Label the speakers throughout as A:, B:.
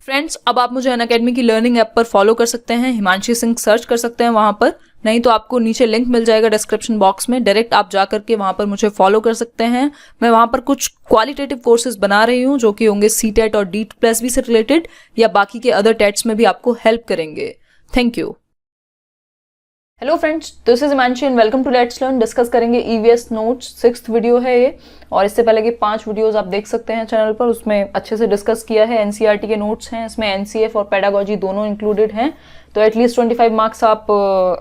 A: Friends, अब आप मुझे अनअकैडमी की लर्निंग ऐप पर फॉलो कर सकते हैं, हिमांशी सिंह सर्च कर सकते हैं वहां पर, नहीं तो आपको नीचे लिंक मिल जाएगा डिस्क्रिप्शन बॉक्स में, डायरेक्ट आप जा करके वहां पर मुझे फॉलो कर सकते हैं। मैं वहां पर कुछ क्वालिटेटिव कोर्सेज बना रही हूँ जो कि होंगे सीटेट और डीट प्लस बी से रिलेटेड या बाकी के अदर टेट्स में भी आपको हेल्प करेंगे। Thank you. Hello friends, this is Himanshi and welcome to let's learn. Discuss करेंगे ईवीएस नोट्स, 6th वीडियो है ये, और इससे पहले के 5 वीडियोस आप देख सकते हैं चैनल पर, उसमें अच्छे से डिस्कस किया है। एनसीईआरटी के नोट्स हैं, इसमें एनसीएफ और पेडागोजी दोनों इंक्लूडेड हैं, तो एटलीस्ट 25 मार्क्स आप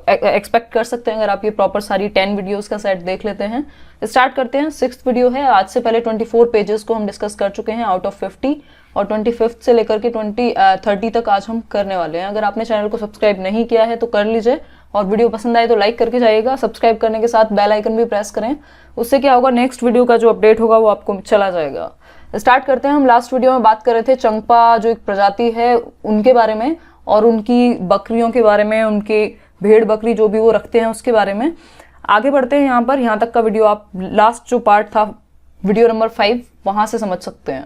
A: एक्सपेक्ट कर सकते हैं अगर आप ये प्रॉपर सारी 10 वीडियोस का सेट देख लेते हैं। स्टार्ट करते हैं। 6th वीडियो है। आज से पहले 24 पेजेस को हम डिस्कस कर चुके हैं आउट ऑफ 50, और 25th से लेकर के 30 तक आज हम करने वाले हैं। अगर आपने चैनल को सब्सक्राइब नहीं किया है तो कर लीजिए, और वीडियो पसंद आए तो लाइक करके जाइएगा। सब्सक्राइब करने के साथ बेल आइकन भी प्रेस करें, उससे क्या होगा, नेक्स्ट वीडियो का जो अपडेट होगा वो आपको चला जाएगा। स्टार्ट करते हैं। हम लास्ट वीडियो में बात कर रहे थे चंपा जो एक प्रजाति है उनके बारे में, और उनकी बकरियों के बारे में, उनके भेड़ बकरी जो भी वो रखते हैं उसके बारे में। आगे बढ़ते हैं। यहाँ पर यहाँ तक का वीडियो आप लास्ट जो पार्ट था वीडियो नंबर 5 वहां से समझ सकते हैं।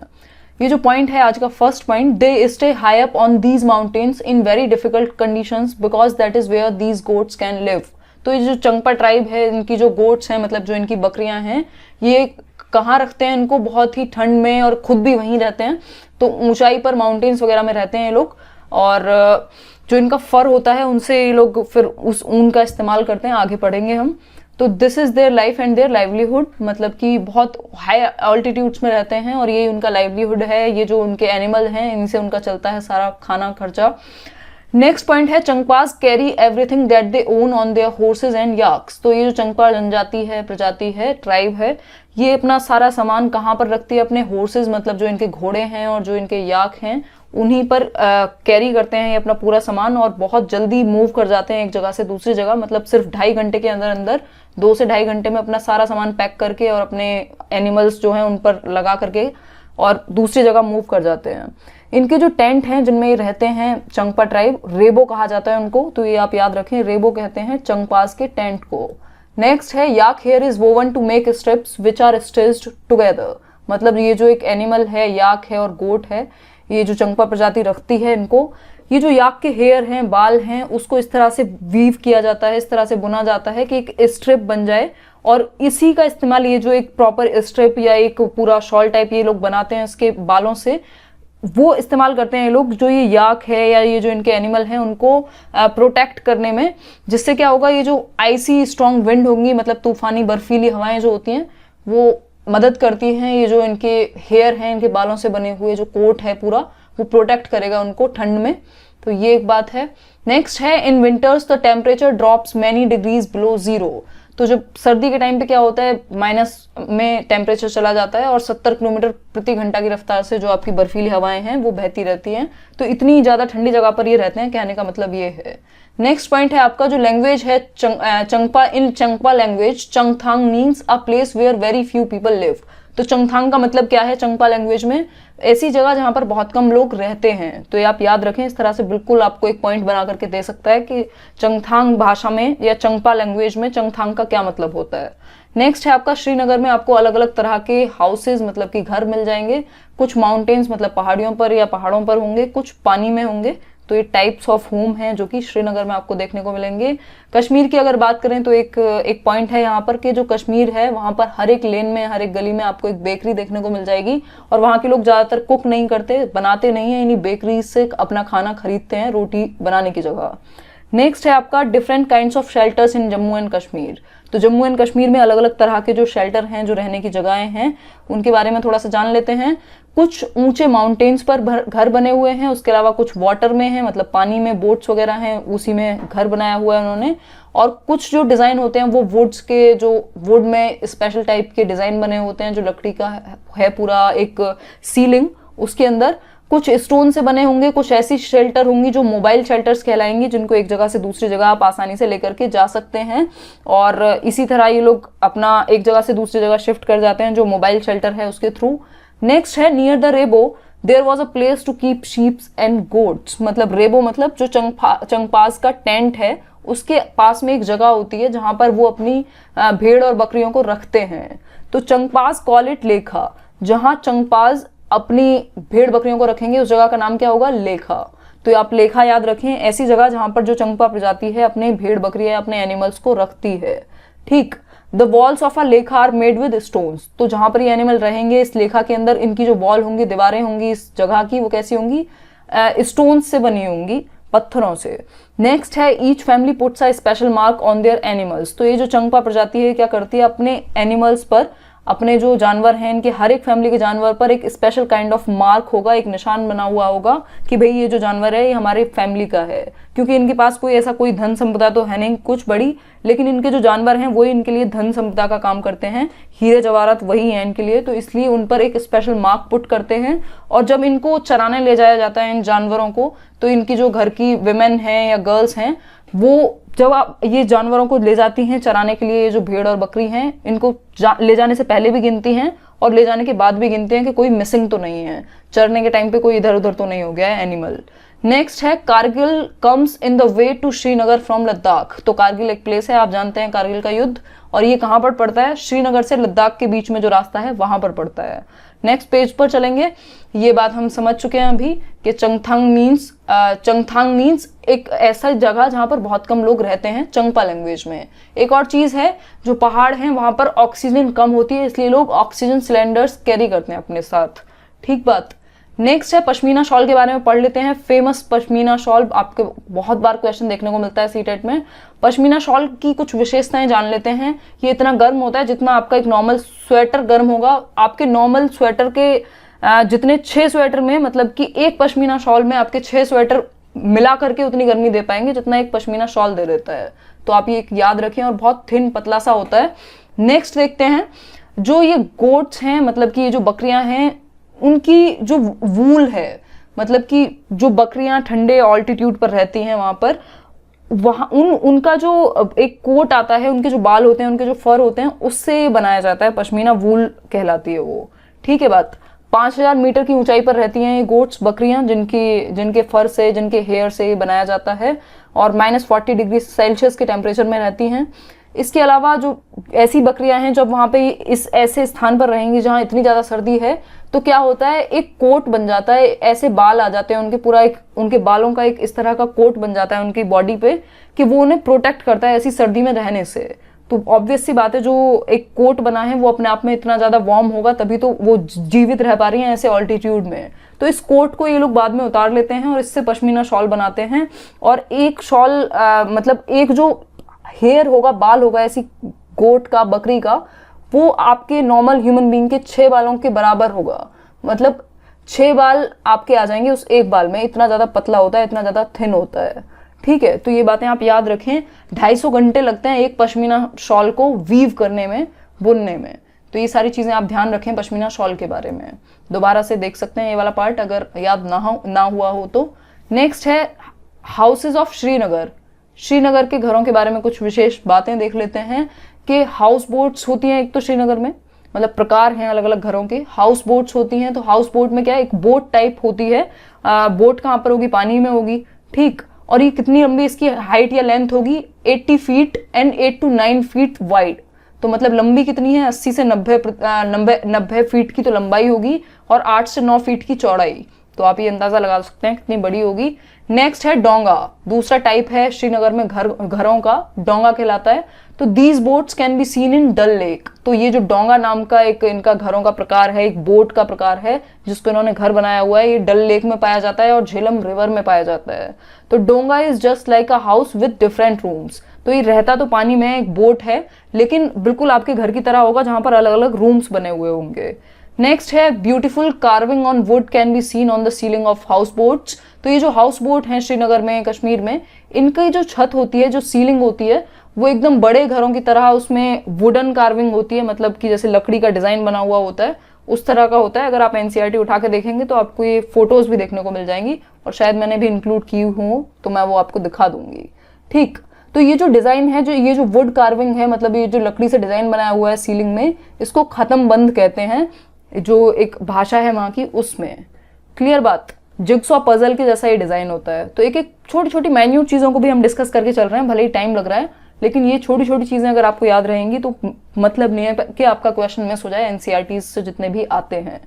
A: ये जो पॉइंट है आज का first point, they stay high up on these mountains in very difficult conditions because that is where these goats can live. तो ये जो चंपा ट्राइब है, इनकी जो गोट्स हैं, मतलब जो इनकी बकरियां हैं, ये कहाँ रखते हैं इनको? बहुत ही ठंड में, और खुद भी वहीं रहते हैं, तो ऊंचाई पर माउंटेन्स वगैरह में रहते हैं ये लोग। और जो इनका फर होता है उनसे ये लोग फिर उस ऊन का इस्तेमाल करते हैं। आगे पढ़ेंगे हम। तो this is their life and their livelihood, मतलब कि बहुत हाई ऑल्टीट्यूड्स में रहते हैं और ये उनका लाइवलीहुड है। ये जो उनके एनिमल हैं, इनसे उनका चलता है सारा खाना खर्चा। नेक्स्ट पॉइंट है Changpas carry everything that they own on their horses and yaks. तो ये जो चंगपा जनजाति है, प्रजाति है, ट्राइब है, ये अपना सारा सामान कहाँ पर रखती है? अपने हॉर्सेज, मतलब जो इनके घोड़े हैं और जो इनके याक हैं, उन्हीं पर कैरी करते हैं ये अपना पूरा सामान, और बहुत जल्दी मूव कर जाते हैं एक जगह से दूसरी जगह। मतलब सिर्फ 2.5 घंटे के अंदर अंदर, 2 से 2.5 घंटे में अपना सारा सामान पैक करके और अपने एनिमल्स जो हैं उन पर लगा करके और दूसरी जगह मूव कर जाते हैं। इनके जो टेंट हैं जिनमें ये रहते हैं चंगपा ट्राइब, रेबो कहा जाता है उनको, तो ये आप याद रखें, रेबो कहते हैं चंगपास के टेंट को। नेक्स्ट है yak hair is woven to make strips which are stitched together. मतलब ये जो एक एनिमल है, याक है और गोट है, ये जो चंपा प्रजाति रखती है इनको, ये जो याक के हेयर हैं, बाल हैं, उसको इस तरह से वीव किया जाता है, इस तरह से बुना जाता है कि एक स्ट्रिप बन जाए, और इसी का इस्तेमाल, ये जो एक प्रॉपर स्ट्रिप या एक पूरा शॉल टाइप ये लोग बनाते हैं इसके बालों से, वो इस्तेमाल करते हैं ये लोग, जो ये याक है या ये जो इनके एनिमल हैं उनको प्रोटेक्ट करने में। जिससे क्या होगा, ये जो आइसी स्ट्रॉन्ग विंड होंगी, मतलब तूफानी बर्फीली हवाएं जो होती हैं, वो मदद करती हैं। ये जो इनके हेयर हैं, इनके बालों से बने हुए जो कोट है पूरा, वो प्रोटेक्ट करेगा उनको ठंड में। तो ये एक बात है। नेक्स्ट है in winters the temperature drops many degrees below 0। तो जब सर्दी के टाइम पे क्या होता है, माइनस में टेम्परेचर चला जाता है, और 70 किलोमीटर प्रति घंटा की रफ्तार से जो आपकी बर्फीली हवाएं हैं वो बहती रहती हैं। तो इतनी ज्यादा ठंडी जगह पर ये रहते हैं, कहने का मतलब ये है। नेक्स्ट पॉइंट है आपका जो लैंग्वेज है Changpa, in Changpa language Changthang means a place where very few people live. तो चंगथांग का मतलब क्या है चंगपा लैंग्वेज में? ऐसी जगह जहां पर बहुत कम लोग रहते हैं। तो ये आप याद रखें, इस तरह से बिल्कुल आपको एक पॉइंट बना करके दे सकता है कि चंगथांग भाषा में या चंगपा लैंग्वेज में चंगथांग का क्या मतलब होता है। नेक्स्ट है आपका श्रीनगर में आपको अलग अलग तरह के हाउसेज, मतलब कि घर मिल जाएंगे। कुछ माउंटेन्स, मतलब पहाड़ियों पर या पहाड़ों पर होंगे, कुछ पानी में होंगे। तो ये टाइप्स ऑफ होम हैं जो कि श्रीनगर में आपको देखने को मिलेंगे। कश्मीर की अगर बात करें तो एक पॉइंट है यहाँ पर कि जो कश्मीर है वहां पर हर एक लेन में, हर एक गली में आपको एक बेकरी देखने को मिल जाएगी, और वहां के लोग ज्यादातर कुक नहीं करते, बनाते नहीं है, इन्हीं बेकरी से अपना खाना खरीदते हैं रोटी बनाने की जगह। नेक्स्ट है आपका different kinds of shelters in Jammu and Kashmir. तो जम्मू एंड कश्मीर में अलग अलग तरह के जो शेल्टर हैं, जो रहने की जगहें हैं, उनके बारे में थोड़ा सा जान लेते हैं। कुछ ऊंचे माउंटेन्स पर घर बने हुए हैं, उसके अलावा कुछ वाटर में है, मतलब पानी में बोट्स वगैरह हैं, उसी में घर बनाया हुआ है उन्होंने। और कुछ जो डिजाइन होते हैं वो वुड्स के, जो वुड में स्पेशल टाइप के डिजाइन बने होते हैं, जो लकड़ी का है पूरा एक सीलिंग, उसके अंदर कुछ स्टोन से बने होंगे। कुछ ऐसी शेल्टर होंगी जो मोबाइल शेल्टर्स कहलाएंगी, जिनको एक जगह से दूसरी जगह आप आसानी से लेकर के जा सकते हैं, और इसी तरह ये लोग अपना एक जगह से दूसरी जगह शिफ्ट कर जाते हैं जो मोबाइल शेल्टर है उसके थ्रू। नेक्स्ट है near the rebo there was a place to keep sheeps and goats. मतलब रेबो मतलब जो चंगपास का टेंट है, उसके पास में एक जगह होती है जहां पर वो अपनी भेड़ और बकरियों को रखते हैं। तो चंगपास कॉल इट लेखा, जहां चंगपास अपनी भेड़ बकरियों को रखेंगे उस जगह का नाम क्या होगा, लेखा। तो आप लेखा याद रखें, ऐसी जगह जहां पर जो चंपा प्रजाति है अपने भेड़ बकरी या अपने एनिमल्स को रखती है। ठीक। द वॉल्स ऑफ अ लेखा आर मेड विद स्टोन्स, तो जहां पर ये एनिमल रहेंगे इस लेखा के अंदर, इनकी जो वॉल होंगी, दीवारें होंगी इस जगह की, वो कैसी होंगी, स्टोन्स से बनी होंगी, पत्थरों से। नेक्स्ट है each family puts a special mark on their animals, तो ये जो चंपा प्रजाति है क्या करती है, अपने एनिमल्स पर, अपने जो जानवर हैं इनके हर एक फैमिली के जानवर पर एक स्पेशल काइंड ऑफ मार्क होगा, एक निशान बना हुआ होगा कि भाई ये जो जानवर है ये हमारे फैमिली का है। क्योंकि इनके पास कोई ऐसा कोई धन संपदा तो है नहीं कुछ बड़ी, लेकिन इनके जो जानवर हैं वही इनके लिए धन संपदा का काम करते हैं, हीरे जवाहरात वही है इनके लिए, तो इसलिए उन पर एक स्पेशल मार्क पुट करते हैं। और जब इनको चराने ले जाया जाता है इन जानवरों को, तो इनकी जो घर की विमेन हैं या गर्ल्स हैं, वो जब आप ये जानवरों को ले जाती हैं चराने के लिए, ये जो भेड़ और बकरी हैं इनको ले जाने से पहले भी गिनती हैं और ले जाने के बाद भी गिनते हैं कि कोई मिसिंग तो नहीं है, चरने के टाइम पे कोई इधर उधर तो नहीं हो गया है एनिमल। नेक्स्ट है Kargil comes in the way to Srinagar from Ladakh, तो कारगिल एक प्लेस है, आप जानते हैं कारगिल का युद्ध, और ये कहाँ पर पड़ता है, श्रीनगर से लद्दाख के बीच में जो रास्ता है वहां पर पड़ता है। नेक्स्ट पेज पर चलेंगे, ये बात हम समझ चुके हैं अभी कि चंगथांग मीन्स एक ऐसा जगह जहां पर बहुत कम लोग रहते हैं चंगपा लैंग्वेज में। एक और चीज है, जो पहाड़ हैं वहां पर ऑक्सीजन कम होती है, इसलिए लोग ऑक्सीजन सिलेंडर्स कैरी करते हैं अपने साथ। ठीक बात। नेक्स्ट है पश्मीना शॉल के बारे में पढ़ लेते हैं। फेमस पश्मीना शॉल, आपके बहुत बार क्वेश्चन देखने को मिलता है सीटेट में। पश्मीना शॉल की कुछ विशेषताएं जान लेते हैं। ये इतना गर्म होता है जितना आपका एक नॉर्मल स्वेटर गर्म होगा। आपके नॉर्मल स्वेटर के जितने 6 स्वेटर में, मतलब कि एक पश्मीना शॉल में आपके 6 स्वेटर मिला करके उतनी गर्मी दे पाएंगे जितना एक पश्मीना शॉल दे देता है। तो आप ये याद रखें, और बहुत थिन पतला सा होता है। नेक्स्ट देखते हैं, जो ये गोट्स हैं, मतलब कि ये जो बकरियां हैं, उनकी जो वूल है, मतलब कि जो बकरियां ठंडे ऑल्टीट्यूड पर रहती हैं वहां पर, वहां उनका जो एक कोट आता है, उनके जो बाल होते हैं, उनके जो फर होते हैं, उससे बनाया जाता है, पश्मीना वूल कहलाती है वो। ठीक है बात। 5000 मीटर की ऊंचाई पर रहती हैं ये गोट्स, बकरियां, जिनके फर से, जिनके हेयर से बनाया जाता है, और -40 डिग्री सेल्सियस के टेम्परेचर में रहती हैं। इसके अलावा जो ऐसी बकरियां हैं जब वहां पे इस ऐसे स्थान पर रहेंगी जहां इतनी ज्यादा सर्दी है, तो क्या होता है, एक कोट बन जाता है, ऐसे बाल आ जाते हैं उनके, पूरा एक उनके बालों का एक इस तरह का कोट बन जाता है उनकी बॉडी पे, कि वो उन्हें प्रोटेक्ट करता है ऐसी सर्दी में रहने से। तो ऑब्वियस सी बात है, जो एक कोट बना है वो अपने आप में इतना ज्यादा वार्म होगा, तभी तो वो जीवित रह पा रही हैं ऐसे ऑल्टीट्यूड में। तो इस कोट को ये लोग बाद में उतार लेते हैं और इससे पश्मीना शॉल बनाते हैं। और एक शॉल मतलब एक जो हेयर होगा, बाल होगा ऐसी गोट का, बकरी का, वो आपके नॉर्मल ह्यूमन बीइंग के 6 बालों के बराबर होगा। मतलब 6 बाल आपके आ जाएंगे उस एक बाल में, इतना ज्यादा पतला होता है, इतना ज्यादा थिन होता है। ठीक है, तो ये बातें आप याद रखें। 250 घंटे लगते हैं एक पश्मीना शॉल को वीव करने में, बुनने में। तो ये सारी चीजें आप ध्यान रखें पश्मीना शॉल के बारे में। दोबारा से देख सकते हैं ये वाला पार्ट अगर याद ना हुआ हो तो। नेक्स्ट है हाउसेज ऑफ श्रीनगर। श्रीनगर के घरों के बारे में कुछ विशेष बातें देख लेते हैं कि हाउस बोट्स होती हैं एक तो श्रीनगर में, मतलब प्रकार हैं अलग अलग घरों के। हाउस बोट्स होती हैं, तो हाउस बोट में क्या है, एक बोट टाइप होती है। बोट कहाँ पर होगी, पानी में होगी। ठीक। और ये कितनी लंबी इसकी हाइट या लेंथ होगी, 80 feet and 8 to 9 feet wide. तो मतलब लंबी कितनी है, 80 से 90 फीट की तो लंबाई होगी, और 8 से 9 फीट की चौड़ाई। तो आप ये अंदाजा लगा सकते हैं कितनी बड़ी होगी। नेक्स्ट है डोंगा, दूसरा टाइप है श्रीनगर में घरों का, डोंगा कहलाता है। तो these boats can be seen in Dal Lake. तो ये जो डोंगा नाम का एक इनका घरों का प्रकार है, एक बोट का प्रकार है जिसको इन्होंने घर बनाया हुआ है, ये डल लेक में पाया जाता है और झेलम रिवर में पाया जाता है। तो डोंगा is just like a house with different rooms. तो ये रहता तो पानी में, एक बोट है, लेकिन बिल्कुल आपके घर की तरह होगा जहां पर अलग अलग रूम्स बने हुए होंगे। नेक्स्ट है beautiful carving on would can be scene on the ceiling of house boats. तो ये जो हाउस बोट हैं श्रीनगर में, कश्मीर में, इनकी जो छत होती है, जो सीलिंग होती है, वो एकदम बड़े घरों की तरह उसमें वुडन कार्विंग होती है, मतलब कि जैसे लकड़ी का डिजाइन बना हुआ होता है उस तरह का होता है। अगर आप एनसीईआरटी उठा के देखेंगे तो आपको ये फोटोज भी देखने को मिल जाएंगी, और शायद मैंने भी इंक्लूड की हूँ तो मैं वो आपको दिखा दूंगी। ठीक। तो ये जो डिजाइन है, जो ये जो वुड कार्विंग है, मतलब ये जो लकड़ी से डिजाइन बनाया हुआ है सीलिंग में, इसको खत्म बंद कहते हैं, जो एक भाषा है वहां की उसमें। क्लियर बात। जिग्सॉ पजल के जैसा ये डिजाइन होता है। तो एक एक छोटी छोटी माइन्यूट चीजों को भी हम डिस्कस करके चल रहे हैं, भले ही टाइम लग रहा है, लेकिन ये छोटी छोटी चीजें अगर आपको याद रहेंगी तो मतलब नहीं है कि आपका क्वेश्चन मिस हो जाए एनसीईआरटी से जितने भी आते हैं।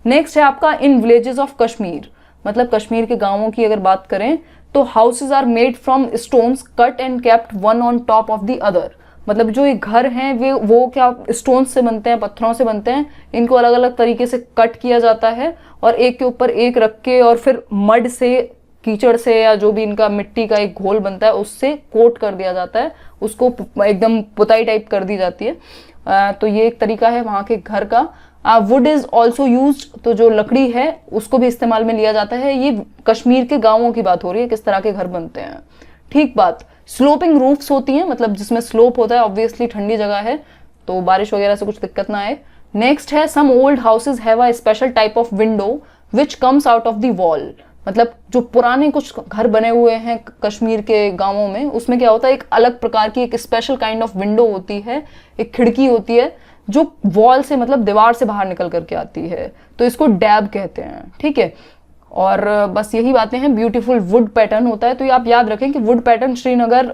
A: नेक्स्ट है आपका इन विलेजेस ऑफ कश्मीर, मतलब कश्मीर के गांवों की अगर बात करें तो houses are made from stones cut and kept one on top of the other, मतलब जो ये घर हैं वे वो क्या स्टोन से बनते हैं, पत्थरों से बनते हैं, इनको अलग अलग तरीके से कट किया जाता है और एक के ऊपर एक रख के और फिर मड से, कीचड़ से या जो भी इनका मिट्टी का एक घोल बनता है उससे कोट कर दिया जाता है, उसको एकदम पुताई टाइप कर दी जाती है। तो ये एक तरीका है वहाँ के घर का। वुड इज ऑल्सो यूज, तो जो लकड़ी है उसको भी इस्तेमाल में लिया जाता है। ये कश्मीर के गांवों की बात हो रही है, किस तरह के घर बनते हैं। ठीक बात। स्लोपिंग रूफ्स होती हैं, मतलब जिसमें स्लोप होता है, ऑब्वियसली ठंडी जगह है तो बारिश वगैरह से कुछ दिक्कत ना आए। Next is some old houses have a special type of window which comes out of the wall, मतलब जो पुराने कुछ घर बने हुए हैं कश्मीर के गांवों में, उसमें क्या होता है एक अलग प्रकार की एक स्पेशल काइंड ऑफ विंडो होती है, एक खिड़की होती है जो वॉल से, मतलब दीवार से बाहर निकल करके आती है, तो इसको डैब कहते हैं। ठीक है, और बस यही बातें हैं। ब्यूटीफुल वुड पैटर्न होता है, तो ये आप याद रखें कि वुड पैटर्न श्रीनगर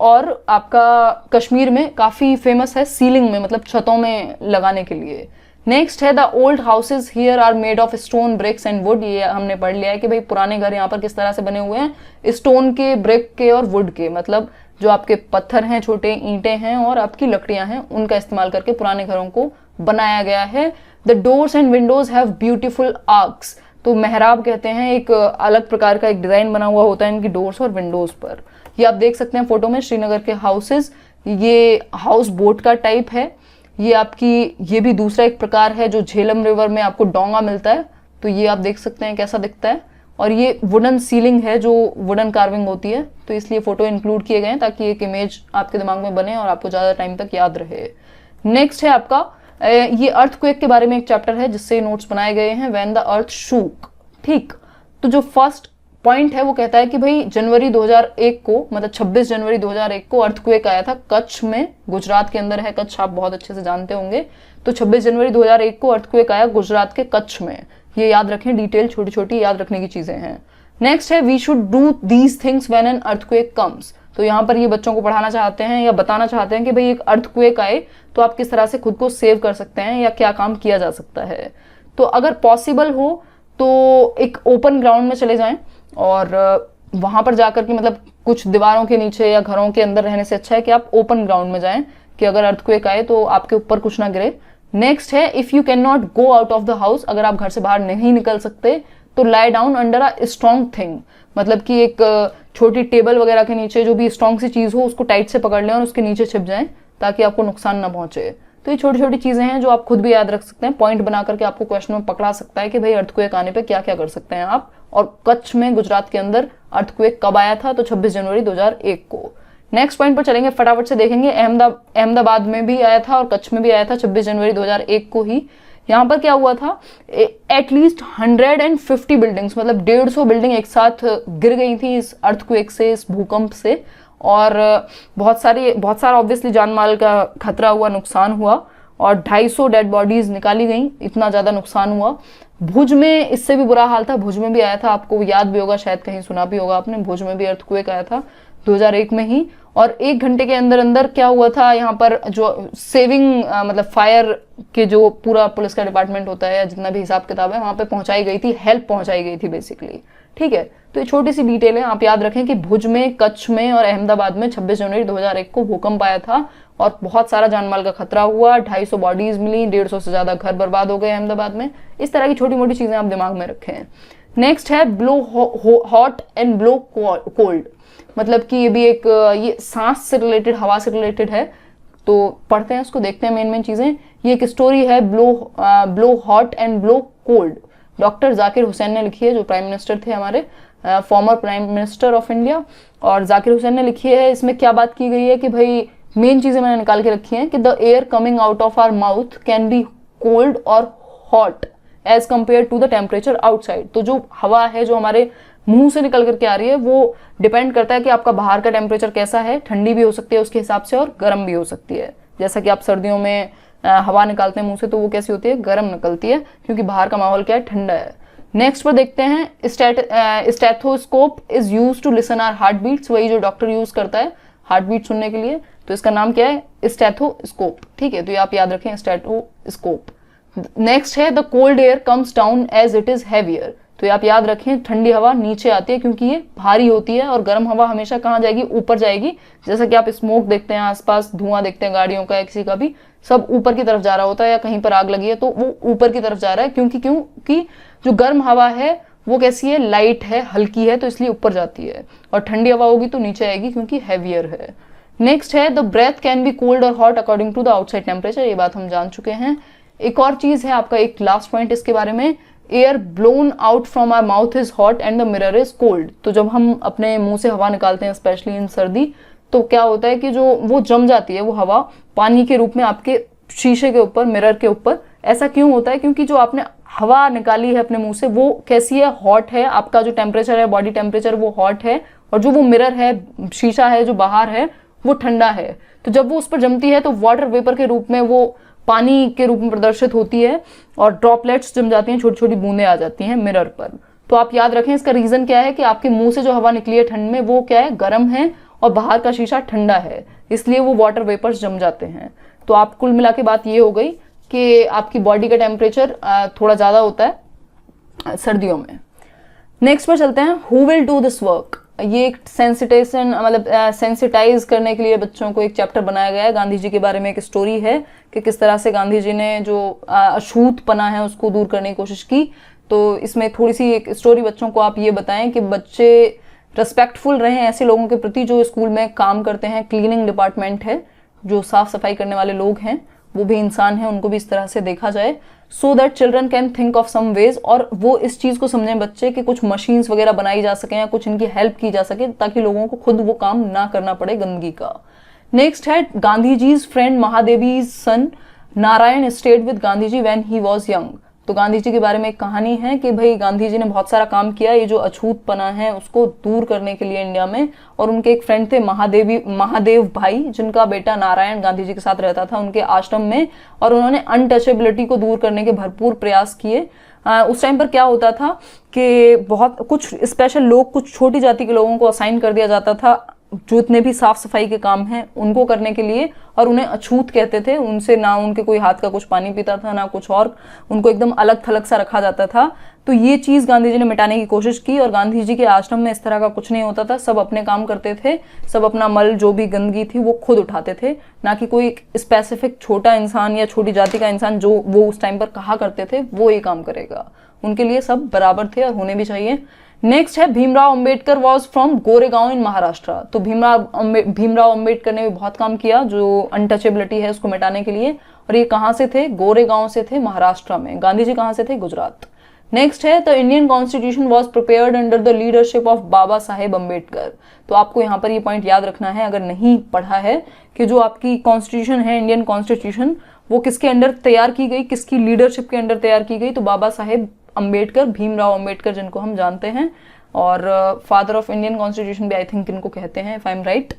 A: और आपका कश्मीर में काफी फेमस है सीलिंग में, मतलब छतों में लगाने के लिए। नेक्स्ट है the old houses here are made of stone, bricks and wood, ये हमने पढ़ लिया है कि भाई पुराने घर यहाँ पर किस तरह से बने हुए हैं, स्टोन के, ब्रिक के और वुड के, मतलब जो आपके पत्थर हैं, छोटे ईंटें हैं और आपकी लकड़ियां हैं, उनका इस्तेमाल करके पुराने घरों को बनाया गया है। The doors and Windows have beautiful arcs, तो मेहराब कहते हैं, एक अलग प्रकार का एक डिजाइन बना हुआ होता है इनकी डोर्स और विंडोज पर। ये आप देख सकते हैं फोटो में श्रीनगर के हाउसेज। ये हाउस बोट का टाइप है। ये आपकी, ये भी दूसरा एक प्रकार है जो झेलम रिवर में आपको डोंगा मिलता है, तो ये आप देख सकते हैं कैसा दिखता है। और ये वुडन सीलिंग है, जो वुडन कार्विंग होती है, तो इसलिए फोटो इंक्लूड किए गए हैं ताकि एक इमेज आपके दिमाग में बने और आपको ज्यादा टाइम तक याद रहे। नेक्स्ट है आपका ये अर्थक्वेक के बारे में एक चैप्टर है जिससे नोट्स बनाए गए हैं, व्हेन द अर्थ शूक। ठीक, तो जो फर्स्ट पॉइंट है वो कहता है कि भाई जनवरी 2001 को, मतलब 26 जनवरी 2001 को अर्थक्वेक आया था कच्छ में, गुजरात के अंदर है कच्छ, आप बहुत अच्छे से जानते होंगे। तो 26 जनवरी 2001 को अर्थक्वेक आया गुजरात के कच्छ में, ये याद रखें, डिटेल छोटी छोटी याद रखने की चीजें हैं। Next is we should do these things when an earthquake comes, तो यहाँ पर ये बच्चों को पढ़ाना चाहते हैं या बताना चाहते हैं कि भाई एक अर्थक्वेक आए तो आप किस तरह से खुद को सेव कर सकते हैं या क्या काम किया जा सकता है। तो अगर पॉसिबल हो तो एक ओपन ग्राउंड में चले जाएं और वहां पर जाकर के, मतलब कुछ दीवारों के नीचे या घरों के अंदर रहने से अच्छा है कि आप ओपन ग्राउंड में जाएं कि अगर अर्थक्वेक आए तो आपके ऊपर कुछ ना गिरे। नेक्स्ट है if you can not go out of the house, अगर आप घर से बाहर नहीं निकल सकते तो lie down under a strong thing, मतलब कि एक छोटी टेबल वगैरह के नीचे जो भी स्ट्रॉन्ग सी चीज हो उसको टाइट से पकड़ लें और उसके नीचे छिप जाएं ताकि आपको नुकसान ना पहुंचे। तो ये छोटी छोटी चीजें हैं जो आप खुद भी याद रख सकते हैं, पॉइंट बना करके आपको क्वेश्चन में पकड़ा सकता है कि भाई अर्थक्वेक आने पे क्या क्या कर सकते हैं आप। और कच्छ में, गुजरात के अंदर अर्थक्वेक कब आया था, तो 26 जनवरी 2001 को। नेक्स्ट पॉइंट पर चलेंगे, फटाफट से देखेंगे। अहमदाबाद में भी आया था और कच्छ में भी आया था 26 जनवरी 2001 को ही। यहाँ पर क्या हुआ था, एटलीस्ट 150 बिल्डिंग्स, मतलब 150 बिल्डिंग एक साथ गिर गई थी इस अर्थक्वेक से, इस भूकंप से, और बहुत सारा ऑब्वियसली जान माल का खतरा हुआ, नुकसान हुआ, और 250 डेड बॉडीज निकाली गई, इतना ज्यादा नुकसान हुआ। भुज में इससे भी बुरा हाल था, भुज में भी आया था, आपको याद भी होगा, शायद कहीं सुना भी होगा आपने, भुज में भी अर्थक्वेक आया था 2001 में ही। और 1 घंटे के अंदर अंदर क्या हुआ था, यहाँ पर जो सेविंग मतलब फायर के जो पूरा पुलिस का डिपार्टमेंट होता है, जितना भी हिसाब किताब है, वहां पे पहुंचाई गई थी, हेल्प पहुंचाई गई थी बेसिकली। ठीक है, तो ये छोटी सी डिटेल है, आप याद रखें कि भुज में, कच्छ में और अहमदाबाद में 26 जनवरी 2001 को भूकंप आया था और बहुत सारा जानमाल का खतरा हुआ, 250 बॉडीज मिली, 150 से ज्यादा घर बर्बाद हो गए अहमदाबाद में। इस तरह की छोटी मोटी चीजें आप दिमाग में रखें। नेक्स्ट है blow hot and blow cold, मतलब कि ये भी एक, ये सांस से रिलेटेड, हवा से रिलेटेड है, तो पढ़ते हैं उसको, देखते हैं मेन चीजें। ये एक स्टोरी है, blow hot and blow cold, doctor Zakir Hussain ने लिखी है, जो प्राइम मिनिस्टर थे हमारे, former prime minister of India, और जाकिर हुसैन ने लिखी है। इसमें क्या बात की गई है कि भाई मेन चीजें मैंने निकाल के रखी हैं कि the air coming out of our mouth can be cold और hot as compare to the temperature outside. तो जो हवा है जो हमारे मुंह से निकल करके आ रही है वो डिपेंड करता है कि आपका बाहर का टेम्परेचर कैसा है, ठंडी भी हो सकती है उसके हिसाब से और गर्म भी हो सकती है। जैसा कि आप सर्दियों में हवा निकालते हैं मुंह से तो वो कैसी होती है, गर्म निकलती है, क्योंकि बाहर का माहौल क्या है, ठंडा है। नेक्स्ट पर देखते हैं, stethoscope is use to listen our heart beats, वही जो डॉक्टर यूज करता है हार्ट बीट सुनने के लिए, तो इसका नाम क्या है, स्टेथोस्कोप। ठीक है, तो ये आप याद रखें, स्टेथोस्कोप। नेक्स्ट है the cold air comes down as it is heavier, तो ये आप याद रखें, ठंडी हवा नीचे आती है क्योंकि ये भारी होती है, और गर्म हवा हमेशा कहाँ जाएगी, ऊपर जाएगी। जैसा कि आप स्मोक देखते हैं आसपास, धुआं देखते हैं गाड़ियों का या किसी का भी, सब ऊपर की तरफ जा रहा होता है, या कहीं पर आग लगी है तो वो ऊपर की तरफ जा रहा है, क्योंकि जो गर्म हवा है वो कैसी है, लाइट है, हल्की है, तो इसलिए ऊपर जाती है, और ठंडी हवा होगी तो नीचे आएगी क्योंकि हैवियर है। नेक्स्ट है the breath can be cold और hot according to the outside temperature, ये बात हम जान चुके हैं। एक और चीज है आपका, एक लास्ट पॉइंट इसके बारे में, air blown out from our mouth is hot and the mirror is cold. तो जब हम अपने मुंह से हवा निकालते हैं स्पेशली इन सर्दी, तो क्या होता है कि जो वो जम जाती है वो हवा पानी के रूप में आपके शीशे के ऊपर, मिरर के ऊपर। ऐसा क्यों होता है, क्योंकि जो आपने हवा निकाली है अपने मुंह से वो कैसी है, हॉट है, आपका जो टेम्परेचर है, बॉडी टेम्परेचर वो हॉट है, और जो वो मिरर है, शीशा है जो बाहर है, वो ठंडा है। तो जब वो उस पर जमती है तो वाटर वेपर के रूप में, वो पानी के रूप में प्रदर्शित होती है, और ड्रॉपलेट्स जम जाती हैं, छोटी छोटी बूंदें आ जाती हैं मिरर पर। तो आप याद रखें, इसका रीजन क्या है कि आपके मुंह से जो हवा निकली है ठंड में, वो क्या है, गर्म है, और बाहर का शीशा ठंडा है, इसलिए वो वाटर वेपर्स जम जाते हैं। तो आप कुल मिला के बात ये हो गई कि आपकी बॉडी का टेम्परेचर थोड़ा ज्यादा होता है सर्दियों में। नेक्स्ट पर चलते हैं, who will do this work. ये एक सेंसिटाइजेशन, मतलब सेंसिटाइज करने के लिए बच्चों को एक चैप्टर बनाया गया है। गांधी जी के बारे में एक स्टोरी है कि किस तरह से गांधी जी ने जो अछूतपना है उसको दूर करने की कोशिश की। तो इसमें थोड़ी सी एक स्टोरी बच्चों को आप ये बताएं कि बच्चे रेस्पेक्टफुल रहें ऐसे लोगों के प्रति जो स्कूल में काम करते हैं। क्लीनिंग डिपार्टमेंट है, जो साफ सफाई करने वाले लोग हैं वो भी इंसान है, उनको भी इस तरह से देखा जाए, so that children can think of some ways, और वो इस चीज को समझें बच्चे कि कुछ मशीन्स वगैरह बनाई जा सके या कुछ इनकी हेल्प की जा सके, ताकि लोगों को खुद वो काम ना करना पड़े गंदगी का। नेक्स्ट है, गांधी जीज friend Mahadevi son Narayan stayed with Gandhi ji when he was young. तो गांधी जी के बारे में एक कहानी है कि भाई गांधी जी ने बहुत सारा काम किया ये जो अछूतपना है उसको दूर करने के लिए इंडिया में, और उनके एक फ्रेंड थे महादेव भाई, जिनका बेटा नारायण गांधी जी के साथ रहता था उनके आश्रम में, और उन्होंने अनटचेबिलिटी को दूर करने के भरपूर प्रयास किए। उस टाइम पर क्या होता था कि बहुत कुछ स्पेशल लोग, कुछ छोटी जाति के लोगों को असाइन कर दिया जाता था जो इतने भी साफ सफाई के काम हैं उनको करने के लिए, और उन्हें अछूत कहते थे। उनसे ना उनके कोई हाथ का कुछ पानी पीता था ना कुछ और, उनको एकदम अलग थलग सा रखा जाता था। तो ये चीज गांधी जी ने मिटाने की कोशिश की, और गांधी जी के आश्रम में इस तरह का कुछ नहीं होता था, सब अपने काम करते थे, सब अपना मल जो भी गंदगी थी वो खुद उठाते थे, ना कि कोई स्पेसिफिक छोटा इंसान या छोटी जाति का इंसान जो वो उस टाइम पर कहा करते थे वो ये काम करेगा। उनके लिए सब बराबर थे और होने भी चाहिए। नेक्स्ट है, भीमराव अंबेडकर वॉज फ्रॉम गोरेगांव इन महाराष्ट्र। तो भीमराव अंबेडकर ने भी बहुत काम किया जो अनटचेबिलिटी है उसको मिटाने के लिए, और ये कहाँ से थे, गोरेगांव से थे, महाराष्ट्र में। गांधी जी कहाँ से थे, गुजरात। नेक्स्ट है, the Indian constitution was prepared under the leadership of Baba Saheb Ambedkar. तो आपको यहाँ पर ये पॉइंट याद रखना है अगर नहीं पढ़ा है, कि जो आपकी कॉन्स्टिट्यूशन है, इंडियन कॉन्स्टिट्यूशन, वो किसके अंडर तैयार की गई, किसकी लीडरशिप के अंडर तैयार की गई, तो बाबा साहेब अंबेडकर, भीमराव अंबेडकर जिनको हम जानते हैं, और फादर ऑफ इंडियन कॉन्स्टिट्यूशन भी आई थिंक इनको कहते हैं, if I am right.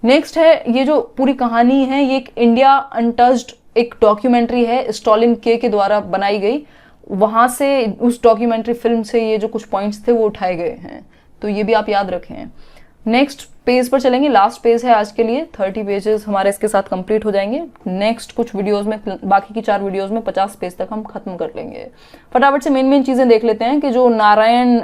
A: Next है, ये जो पूरी कहानी है ये एक इंडिया अनटच्ड एक डॉक्यूमेंट्री है, स्टॉलिन के द्वारा बनाई गई। वहां से, उस डॉक्यूमेंट्री फिल्म से ये जो कुछ पॉइंट्स थे वो उठाए गए हैं, तो ये भी आप याद रखें। नेक्स्ट पेज पर चलेंगे, लास्ट पेज है आज के लिए, 30 पेजेस हमारे इसके साथ कंप्लीट हो जाएंगे। नेक्स्ट कुछ वीडियोस में, बाकी की 4 वीडियोस में 50 पेज तक हम खत्म कर लेंगे। फटाफट से मेन चीजें देख लेते हैं कि जो नारायण,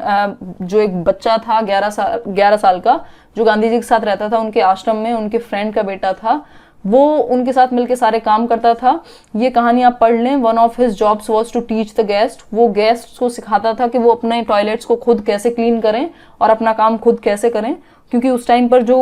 A: जो एक बच्चा था 11 साल का, जो गांधी जी के साथ रहता था उनके आश्रम में, उनके फ्रेंड का बेटा था, वो उनके साथ मिलकर सारे काम करता था। ये कहानी आप पढ़ लें। One of his jobs was to teach the guest. वो गेस्ट को सिखाता था कि वो अपने टॉयलेट्स को खुद कैसे क्लीन करें और अपना काम खुद कैसे करें, क्योंकि उस टाइम पर जो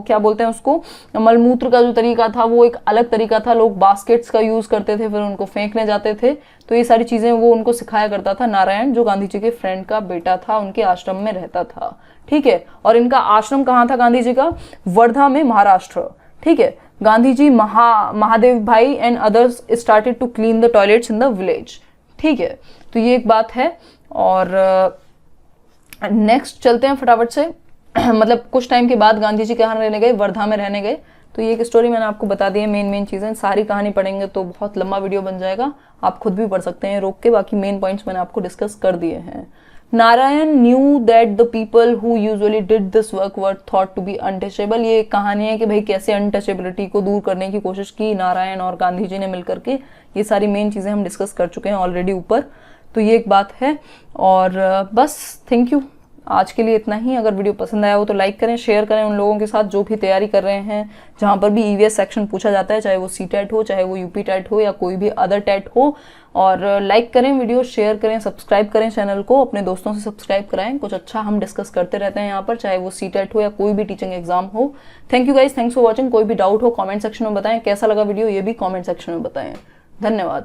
A: क्या बोलते हैं उसको, मलमूत्र का जो तरीका था वो एक अलग तरीका था। लोग बास्केट्स का यूज करते थे, फिर उनको फेंकने जाते थे। तो ये सारी चीजें वो उनको सिखाया करता था नारायण, जो गांधी जी के फ्रेंड का बेटा था, उनके आश्रम में रहता था। ठीक है, और इनका आश्रम कहाँ था गांधी जी का, वर्धा में, महाराष्ट्र। ठीक है, Gandhi ji, Mahadev bhai and others started to clean the toilets in the village. ठीक है, तो ये एक बात है। और नेक्स्ट चलते हैं फटाफट से। मतलब कुछ टाइम के बाद गांधी जी कहाँ रहने गए, वर्धा में रहने गए। तो ये एक स्टोरी मैंने आपको बता दी है, मेन चीजें। सारी कहानी पढ़ेंगे तो बहुत लंबा वीडियो बन जाएगा, आप खुद भी पढ़ सकते हैं रोक के, बाकी मेन पॉइंट्स मैंने आपको डिस्कस कर दिए हैं। Narayan knew that the people who usually did this work were thought to be untouchable. ये कहानी है कि भाई कैसे अनटचेबिलिटी को दूर करने की कोशिश की नारायण और गांधी जी ने मिलकर के। ये सारी मेन चीज़ें हम डिस्कस कर चुके हैं ऑलरेडी ऊपर, तो ये एक बात है। और बस थैंक यू, आज के लिए इतना ही। अगर वीडियो पसंद आया हो तो लाइक करें, शेयर करें उन लोगों के साथ जो भी तैयारी कर रहे हैं, जहाँ पर भी ईवीएस सेक्शन पूछा जाता है, चाहे वो सीटेट हो, चाहे वो यूपी टेट हो या कोई भी अदर टेट हो। और लाइक करें वीडियो, शेयर करें, सब्सक्राइब करें चैनल को, अपने दोस्तों से सब्सक्राइब कराएं। कुछ अच्छा हम डिस्कस करते रहते हैं यहाँ पर, चाहे वो सीटेट हो या कोई भी टीचिंग एग्जाम हो। Thank you guys, thanks for watching. कोई भी डाउट हो कॉमेंट सेक्शन में बताएं, कैसा लगा वीडियो ये भी कॉमेंट सेक्शन में बताएं। धन्यवाद।